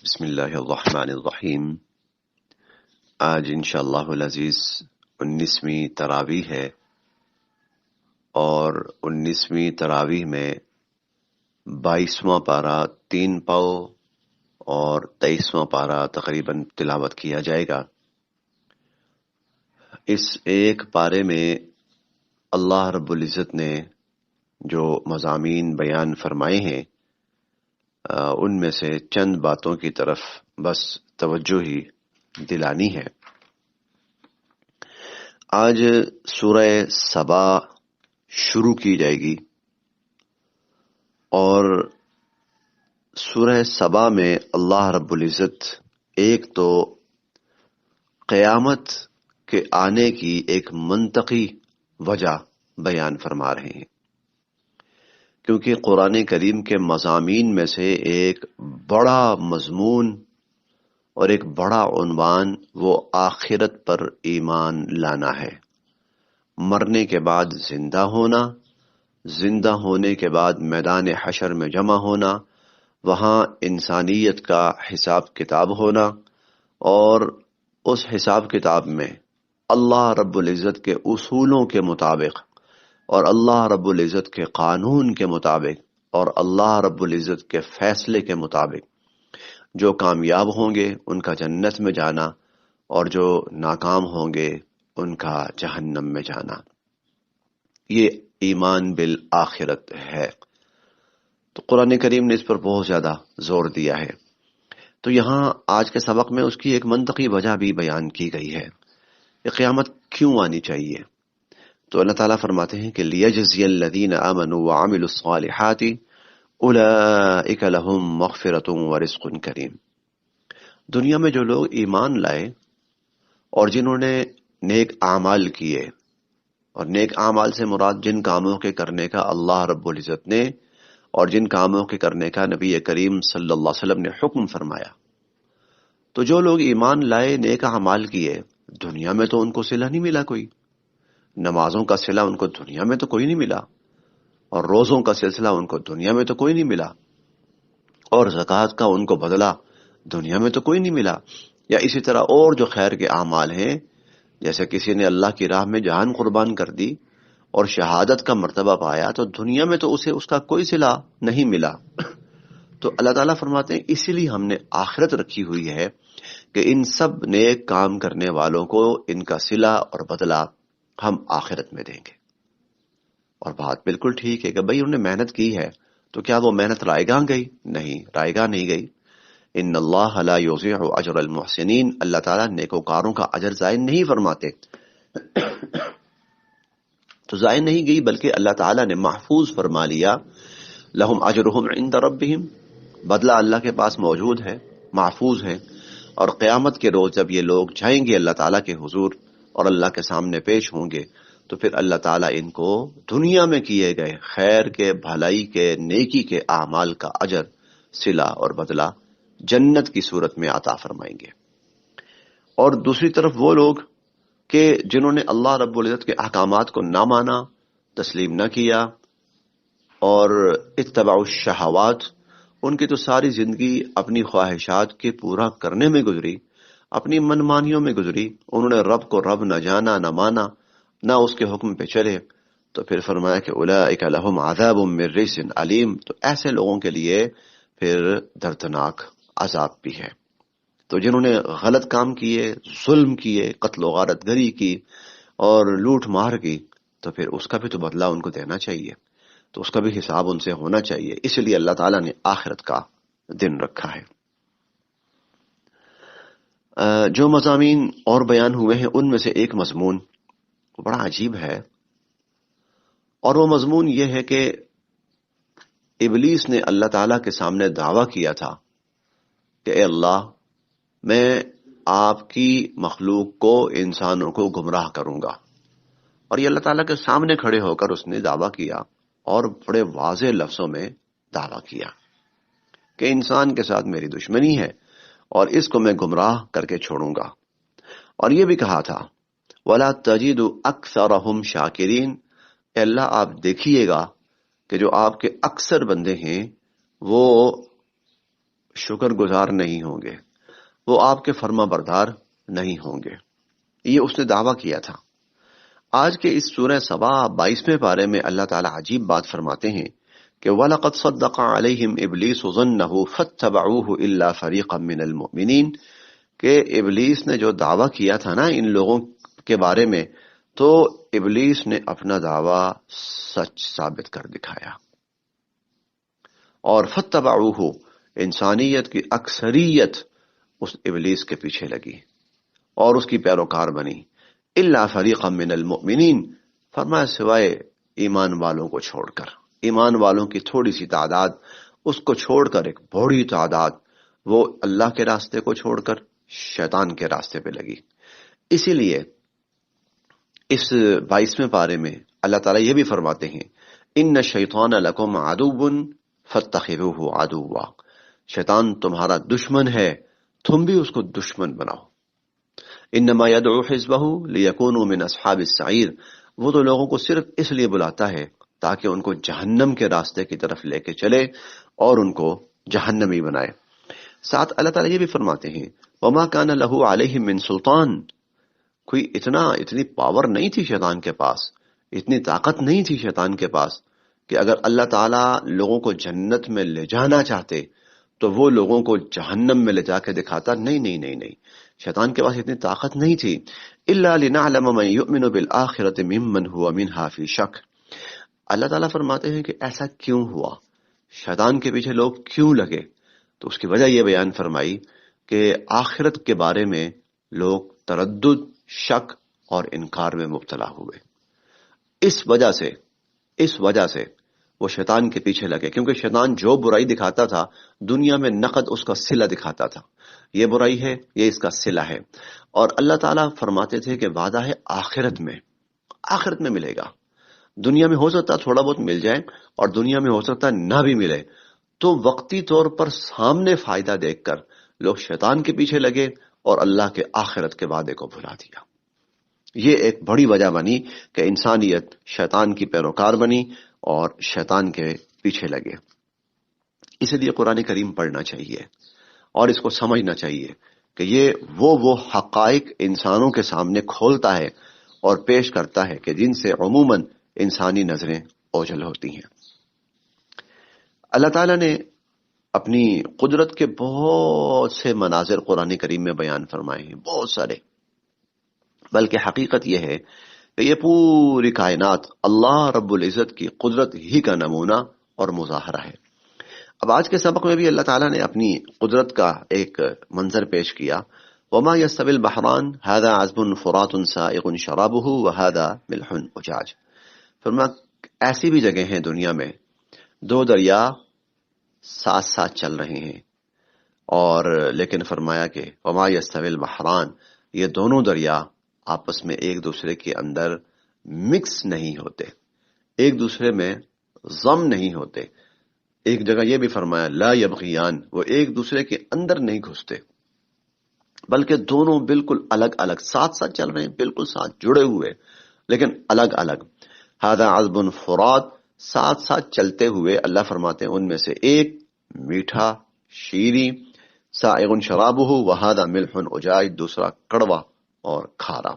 بسم اللہ الرحمن الرحیم۔ آج انشاءاللہ العزیز 19ویں تراویح ہے اور 19ویں تراویح میں 22واں پارہ 3 پاؤ اور 23واں پارہ تقریباً تلاوت کیا جائے گا۔ اس ایک پارے میں اللہ رب العزت نے جو مضامین بیان فرمائے ہیں ان میں سے چند باتوں کی طرف بس توجہ ہی دلانی ہے۔ آج سورہ سبا شروع کی جائے گی اور سورہ سبا میں اللہ رب العزت ایک تو قیامت کے آنے کی ایک منطقی وجہ بیان فرما رہے ہیں، کیونکہ قرآن کریم کے مضامین میں سے ایک بڑا مضمون اور ایک بڑا عنوان وہ آخرت پر ایمان لانا ہے۔ مرنے کے بعد زندہ ہونا، زندہ ہونے کے بعد میدان حشر میں جمع ہونا، وہاں انسانیت کا حساب کتاب ہونا، اور اس حساب کتاب میں اللہ رب العزت کے اصولوں کے مطابق اور اللہ رب العزت کے قانون کے مطابق اور اللہ رب العزت کے فیصلے کے مطابق جو کامیاب ہوں گے ان کا جنت میں جانا اور جو ناکام ہوں گے ان کا جہنم میں جانا۔ یہ ایمان بالآخرت ہے، تو قرآن کریم نے اس پر بہت زیادہ زور دیا ہے۔ تو یہاں آج کے سبق میں اس کی ایک منطقی وجہ بھی بیان کی گئی ہے کہ قیامت کیوں آنی چاہیے۔ تو اللہ تعالیٰ فرماتے ہیں کہ لِيَجْزِيَ الَّذِينَ آمَنُوا وَعَمِلُوا الصَّالِحَاتِ اولئک لہم مغفرۃ ورزق کریم۔ دنیا میں جو لوگ ایمان لائے اور جنہوں نے نیک اعمال کیے، اور نیک اعمال سے مراد جن کاموں کے کرنے کا اللہ رب العزت نے اور جن کاموں کے کرنے کا نبی کریم صلی اللہ علیہ وسلم نے حکم فرمایا، تو جو لوگ ایمان لائے، نیک اعمال کیے، دنیا میں تو ان کو صلہ نہیں ملا کوئی، نمازوں کا صلہ ان کو دنیا میں تو کوئی نہیں ملا، اور روزوں کا سلسلہ ان کو دنیا میں تو کوئی نہیں ملا، اور زکوٰۃ کا ان کو بدلہ دنیا میں تو کوئی نہیں ملا، یا اسی طرح اور جو خیر کے اعمال ہیں، جیسے کسی نے اللہ کی راہ میں جان قربان کر دی اور شہادت کا مرتبہ پایا، تو دنیا میں تو اسے اس کا کوئی صلہ نہیں ملا۔ تو اللہ تعالیٰ فرماتے ہیں اسی لیے ہم نے آخرت رکھی ہوئی ہے کہ ان سب نیک کام کرنے والوں کو ان کا صلہ اور بدلہ ہم آخرت میں دیں گے۔ اور بات بالکل ٹھیک ہے کہ بھئی انہوں نے محنت کی ہے، تو کیا وہ محنت رائے گاہ گئی؟ نہیں، رائے گاہ نہیں گئی۔ ان اللہ لا یضیع اجر المحسنین، اللہ تعالیٰ نیکوکاروں کا اجر ضائع نہیں فرماتے۔ تو ضائع نہیں گئی، بلکہ اللہ تعالیٰ نے محفوظ فرما لیا، لہم اجرہم عند ربہم، بدلہ اللہ کے پاس موجود ہے، محفوظ ہے۔ اور قیامت کے روز جب یہ لوگ جائیں گے اللہ تعالیٰ کے حضور اور اللہ کے سامنے پیش ہوں گے، تو پھر اللہ تعالیٰ ان کو دنیا میں کیے گئے خیر کے، بھلائی کے، نیکی کے اعمال کا اجر، صلہ اور بدلہ جنت کی صورت میں عطا فرمائیں گے۔ اور دوسری طرف وہ لوگ کہ جنہوں نے اللہ رب العزت کے احکامات کو نہ مانا، تسلیم نہ کیا اور اتباع الشہوات، ان کی تو ساری زندگی اپنی خواہشات کے پورا کرنے میں گزری، اپنی منمانیوں میں گزری، انہوں نے رب کو رب نہ جانا، نہ مانا، نہ اس کے حکم پہ چلے، تو پھر فرمایا کہ اولئک لہم عذاب من رجز علیم، تو ایسے لوگوں کے لیے پھر دردناک عذاب بھی ہے۔ تو جنہوں نے غلط کام کیے، ظلم کیے، قتل و غارت گری کی اور لوٹ مار کی، تو پھر اس کا بھی تو بدلہ ان کو دینا چاہیے، تو اس کا بھی حساب ان سے ہونا چاہیے، اس لیے اللہ تعالیٰ نے آخرت کا دن رکھا ہے۔ جو مضامین اور بیان ہوئے ہیں ان میں سے ایک مضمون بڑا عجیب ہے، اور وہ مضمون یہ ہے کہ ابلیس نے اللہ تعالیٰ کے سامنے دعویٰ کیا تھا کہ اے اللہ، میں آپ کی مخلوق کو، انسانوں کو گمراہ کروں گا، اور یہ اللہ تعالیٰ کے سامنے کھڑے ہو کر اس نے دعویٰ کیا، اور بڑے واضح لفظوں میں دعویٰ کیا کہ انسان کے ساتھ میری دشمنی ہے اور اس کو میں گمراہ کر کے چھوڑوں گا۔ اور یہ بھی کہا تھا وَلَا تَجِدُ أَكْثَرَهُمْ شَاكِرِينَ، اے اللہ آپ دیکھیے گا کہ جو آپ کے اکثر بندے ہیں وہ شکر گزار نہیں ہوں گے، وہ آپ کے فرما بردار نہیں ہوں گے. یہ اس نے دعویٰ کیا تھا. آج کے اس سورہ سبا 22ویں پارے میں اللہ تعالیٰ عجیب بات فرماتے ہیں کہ وَلَقَدْ صَدَّقَ عَلَيْهِمْ إِبْلِيسُ ظَنَّهُ فَاتَّبَعُوهُ إِلَّا فَرِيقًا مِّنَ الْمُؤْمِنِينَ کہ ابلیس نے جو دعویٰ کیا تھا نا ان لوگوں کے بارے میں، تو ابلیس نے اپنا دعویٰ سچ ثابت کر دکھایا. اور فَاتَّبَعُوهُ انسانیت کی اکثریت اس ابلیس کے پیچھے لگی اور اس کی پیروکار بنی. الا فریقا من المؤمنین، فرمایا سوائے ایمان والوں کو چھوڑ کر، ایمان والوں کی تھوڑی سی تعداد، اس کو چھوڑ کر ایک بڑی تعداد وہ اللہ کے راستے کو چھوڑ کر شیطان کے راستے پہ لگی. اسی لیے اس 22ویں پارے میں اللہ تعالیٰ یہ بھی فرماتے ہیں ان الشیطان لکم عدو فاتخذوه عدوا، شیطان تمہارا دشمن ہے، تم بھی اس کو دشمن بناؤ. انما يدعو حزبه ليكونوا من اصحاب السعیر، وہ تو لوگوں کو صرف اس لیے بلاتا ہے تاکہ ان کو جہنم کے راستے کی طرف لے کے چلے اور ان کو جہنمی بنائے. ساتھ اللہ تعالیٰ یہ بھی فرماتے ہیں وما كان له عليهم من سلطان، کوئی اتنی پاور نہیں تھی شیطان کے پاس، اتنی طاقت نہیں تھی شیطان کے پاس کہ اگر اللہ تعالیٰ لوگوں کو جنت میں لے جانا چاہتے تو وہ لوگوں کو جہنم میں لے جا کے دکھاتا. نہیں، شیطان کے پاس اتنی طاقت نہیں تھی. الا لنعلم من يؤمن بالآخرة ممن هو منها في شک. اللہ تعالیٰ فرماتے ہیں کہ ایسا کیوں ہوا، شیطان کے پیچھے لوگ کیوں لگے؟ تو اس کی وجہ یہ بیان فرمائی کہ آخرت کے بارے میں لوگ تردد، شک اور انکار میں مبتلا ہوئے. اس وجہ سے وہ شیطان کے پیچھے لگے، کیونکہ شیطان جو برائی دکھاتا تھا دنیا میں نقد اس کا صلہ دکھاتا تھا، یہ برائی ہے، یہ اس کا صلہ ہے. اور اللہ تعالیٰ فرماتے تھے کہ وعدہ ہے آخرت میں ملے گا. دنیا میں ہو سکتا تھوڑا بہت مل جائے اور دنیا میں ہو سکتا نہ بھی ملے، تو وقتی طور پر سامنے فائدہ دیکھ کر لوگ شیطان کے پیچھے لگے اور اللہ کے آخرت کے وعدے کو بھلا دیا. یہ ایک بڑی وجہ بنی کہ انسانیت شیطان کی پیروکار بنی اور شیطان کے پیچھے لگے. اسی لیے قرآن کریم پڑھنا چاہیے اور اس کو سمجھنا چاہیے کہ یہ وہ حقائق انسانوں کے سامنے کھولتا ہے اور پیش کرتا ہے کہ جن سے عموماً انسانی نظریں اوجھل ہوتی ہیں. اللہ تعالیٰ نے اپنی قدرت کے بہت سے مناظر قرآن کریم میں بیان فرمائے ہیں، بہت سارے. بلکہ حقیقت یہ ہے کہ یہ پوری کائنات اللہ رب العزت کی قدرت ہی کا نمونہ اور مظاہرہ ہے. اب آج کے سبق میں بھی اللہ تعالیٰ نے اپنی قدرت کا ایک منظر پیش کیا. وما يستوي البحران هذا عذب فرات سائغ شرابه وهذا ملح اجاج. فرمایا ایسی بھی جگہ ہیں دنیا میں دو دریا ساتھ چل رہے ہیں، اور لیکن فرمایا کہ وما يستوي البحران، یہ دونوں دریا آپس میں ایک دوسرے کے اندر مکس نہیں ہوتے، ایک دوسرے میں ضم نہیں ہوتے. ایک جگہ یہ بھی فرمایا لا یبغیان، وہ ایک دوسرے کے اندر نہیں گھستے، بلکہ دونوں بالکل الگ الگ ساتھ چل رہے ہیں، بالکل ساتھ جڑے ہوئے لیکن الگ الگ. ھذا عذب فرات، ساتھ چلتے ہوئے اللہ فرماتے ہیں ان میں سے ایک میٹھا شیریں، سائغ شرابہ وھذا ملح اجاج، دوسرا کڑوا اور کھارا.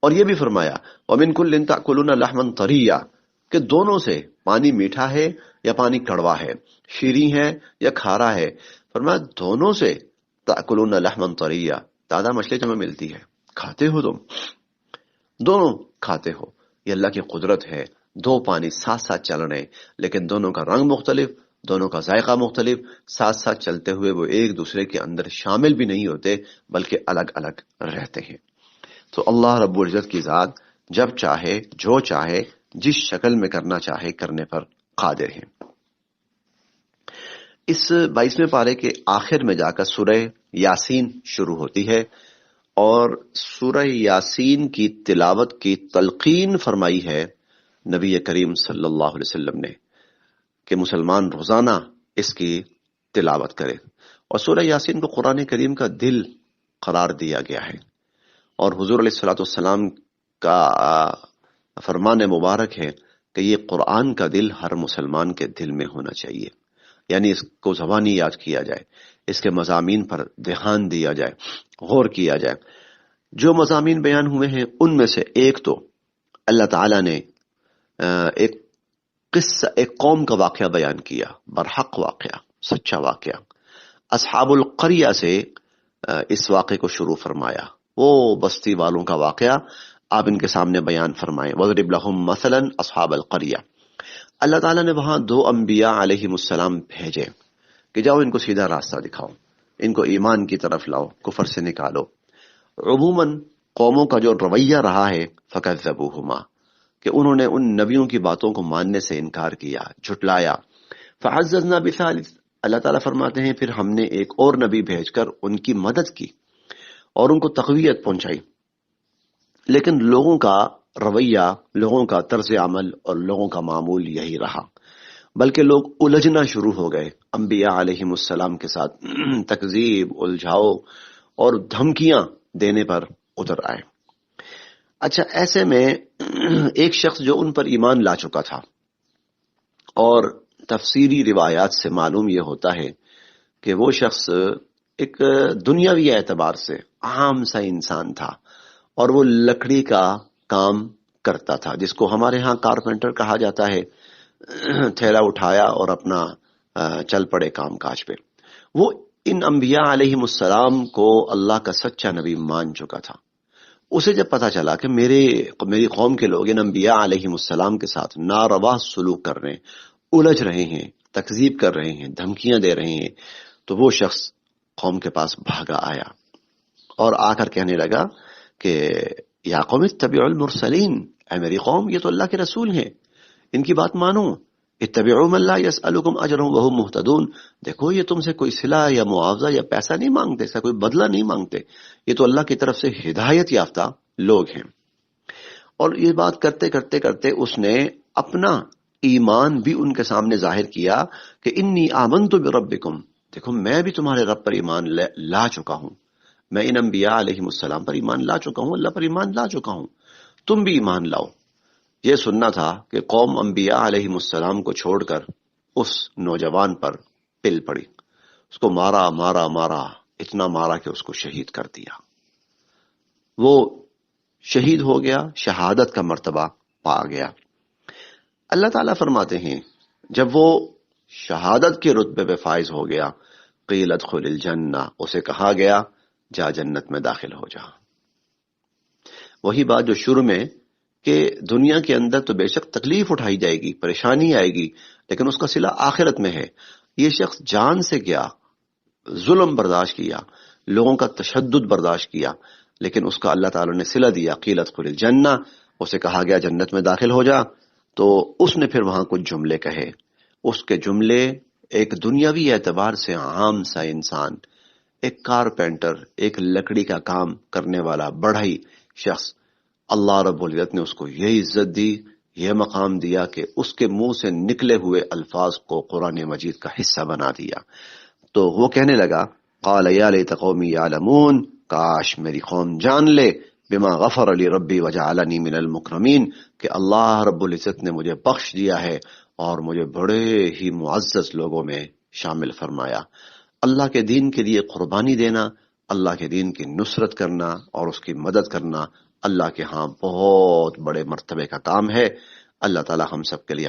اور یہ بھی فرمایا ومن کل تأکلون لحما طریا، کہ دونوں سے پانی میٹھا ہے یا پانی کڑوا ہے، شیریں ہے یا کھارا ہے. فرمایا دونوں سے تأکلون لحما طریا، تازہ مچھلی تمہیں ملتی ہے، کھاتے ہو، تم دونوں کھاتے ہو. یہ اللہ کی قدرت ہے. دو پانی ساتھ چل رہے ہیں لیکن دونوں کا رنگ مختلف، دونوں کا ذائقہ مختلف، ساتھ چلتے ہوئے وہ ایک دوسرے کے اندر شامل بھی نہیں ہوتے بلکہ الگ الگ رہتے ہیں. تو اللہ رب العزت کی ذات جب چاہے، جو چاہے، جس شکل میں کرنا چاہے کرنے پر قادر ہیں. اس 22ویں پارے کے آخر میں جا کر سورہ یاسین شروع ہوتی ہے، اور سورہ یاسین کی تلاوت کی تلقین فرمائی ہے نبی کریم صلی اللہ علیہ وسلم نے کہ مسلمان روزانہ اس کی تلاوت کرے. اور سورہ یاسین کو قرآن کریم کا دل قرار دیا گیا ہے، اور حضور علیہ الصلوۃ والسلام کا فرمان مبارک ہے کہ یہ قرآن کا دل ہر مسلمان کے دل میں ہونا چاہیے. یعنی اس کو زبانی یاد کیا جائے، اس کے مضامین پر دھیان دیا جائے، غور کیا جائے۔ جو مضامین بیان ہوئے ہیں ان میں سے ایک تو اللہ تعالیٰ نے ایک قصہ، ایک قوم کا واقعہ بیان کیا، برحق واقعہ، سچا واقعہ۔ اصحاب القریہ سے اس واقعے کو شروع فرمایا، وہ بستی والوں کا واقعہ آپ ان کے سامنے بیان فرمائیں۔ وَضْرِبْ لَهُمْ مَثَلًا اصحاب القریہ۔ اللہ تعالیٰ نے وہاں 2 انبیاء علیہم السلام بھیجے کہ جاؤ ان کو سیدھا راستہ دکھاؤ، ان کو ایمان کی طرف لاؤ، کفر سے نکالو۔ عموماً قوموں کا جو رویہ رہا ہے فَكَذَّبُوهُمَا، کہ انہوں نے ان نبیوں کی باتوں کو ماننے سے انکار کیا، جھٹلایا۔ فَعَزَّزْنَا بِثَالِثٍ، اللہ تعالیٰ فرماتے ہیں پھر ہم نے ایک اور نبی بھیج کر ان کی مدد کی اور ان کو تقویت پہنچائی۔ لیکن لوگوں کا رویہ، لوگوں کا طرز عمل اور لوگوں کا معمول یہی رہا، بلکہ لوگ الجھنا شروع ہو گئے انبیاء علیہم السلام کے ساتھ، تکذیب، الجھاؤ اور دھمکیاں دینے پر اتر آئے۔ اچھا، ایسے میں ایک شخص جو ان پر ایمان لا چکا تھا، اور تفسیری روایات سے معلوم یہ ہوتا ہے کہ وہ شخص ایک دنیاوی اعتبار سے عام سا انسان تھا، اور وہ لکڑی کا کام کرتا تھا، جس کو ہمارے ہاں کارپینٹر کہا جاتا ہے۔ تھیلا اٹھایا اور اپنا چل پڑے کام کاج پہ۔ وہ ان انبیاء علیہم السلام کو اللہ کا سچا نبی مان چکا تھا۔ اسے جب پتا چلا کہ میری قوم کے لوگ ان انبیاء علیہم السلام کے ساتھ ناروا سلوک کر رہے ہیں، الجھ رہے ہیں، تکذیب کر رہے ہیں، دھمکیاں دے رہے ہیں، تو وہ شخص قوم کے پاس بھاگا آیا اور آ کر کہنے لگا کہ یا قوم اتبعوا المرسلین، اے میری قوم یہ تو اللہ کے رسول ہیں، ان کی بات مانو۔ اتبعوا من لا يسألكم اجرا وهم مهتدون، دیکھو یہ تم سے کوئی صلہ یا معاوضہ یا پیسہ نہیں مانگتے، اس کا کوئی بدلہ نہیں مانگتے، یہ تو اللہ کی طرف سے ہدایت یافتہ لوگ ہیں۔ اور یہ بات کرتے کرتے کرتے اس نے اپنا ایمان بھی ان کے سامنے ظاہر کیا کہ انی آمنت بربکم، دیکھو میں بھی تمہارے رب پر ایمان لا چکا ہوں، میں ان انبیاء علیہم السلام پر ایمان لا چکا ہوں، اللہ پر ایمان لا چکا ہوں، تم بھی ایمان لاؤ۔ یہ سننا تھا کہ قوم انبیاء علیہم السلام کو چھوڑ کر اس نوجوان پر پل پڑی، اس کو مارا مارا مارا، اتنا مارا کہ اس کو شہید کر دیا۔ وہ شہید ہو گیا، شہادت کا مرتبہ پا گیا۔ اللہ تعالیٰ فرماتے ہیں جب وہ شہادت کے رتبے پہ فائز ہو گیا، قیل ادخل الجنہ، اسے کہا گیا جا جنت میں داخل ہو جا۔ وہی بات جو شروع میں کہ دنیا کے اندر تو بے شک تکلیف اٹھائی جائے گی، پریشانی آئے گی، لیکن اس کا صلہ آخرت میں ہے۔ یہ شخص جان سے گیا، ظلم برداشت کیا، لوگوں کا تشدد برداشت کیا، لیکن اس کا اللہ تعالیٰ نے صلہ دیا، قیل ادخل الجنہ، اسے کہا گیا جنت میں داخل ہو جا۔ تو اس نے پھر وہاں کچھ جملے کہے، اس کے جملے ایک دنیاوی اعتبار سے عام سا انسان، ایک کارپینٹر، ایک لکڑی کا کام کرنے والا بڑا ہی شخص، اللہ رب العزت نے اس کو یہ عزت دی، یہ مقام دیا کہ اس کے منہ سے نکلے ہوئے الفاظ کو قرآن مجید کا حصہ بنا دیا۔ تو وہ کہنے لگا قال یا لیت قومی یعلمون، کاش میری قوم جان لے، بما غفر لی ربی وجعلنی من المکرمین، کہ اللہ رب العزت نے مجھے بخش دیا ہے اور مجھے بڑے ہی معزز لوگوں میں شامل فرمایا۔ اللہ کے دین کے لیے قربانی دینا، اللہ کے دین کی نصرت کرنا اور اس کی مدد کرنا اللہ کے ہاں بہت بڑے مرتبے کا کام ہے۔ اللہ تعالی ہم سب کے لیے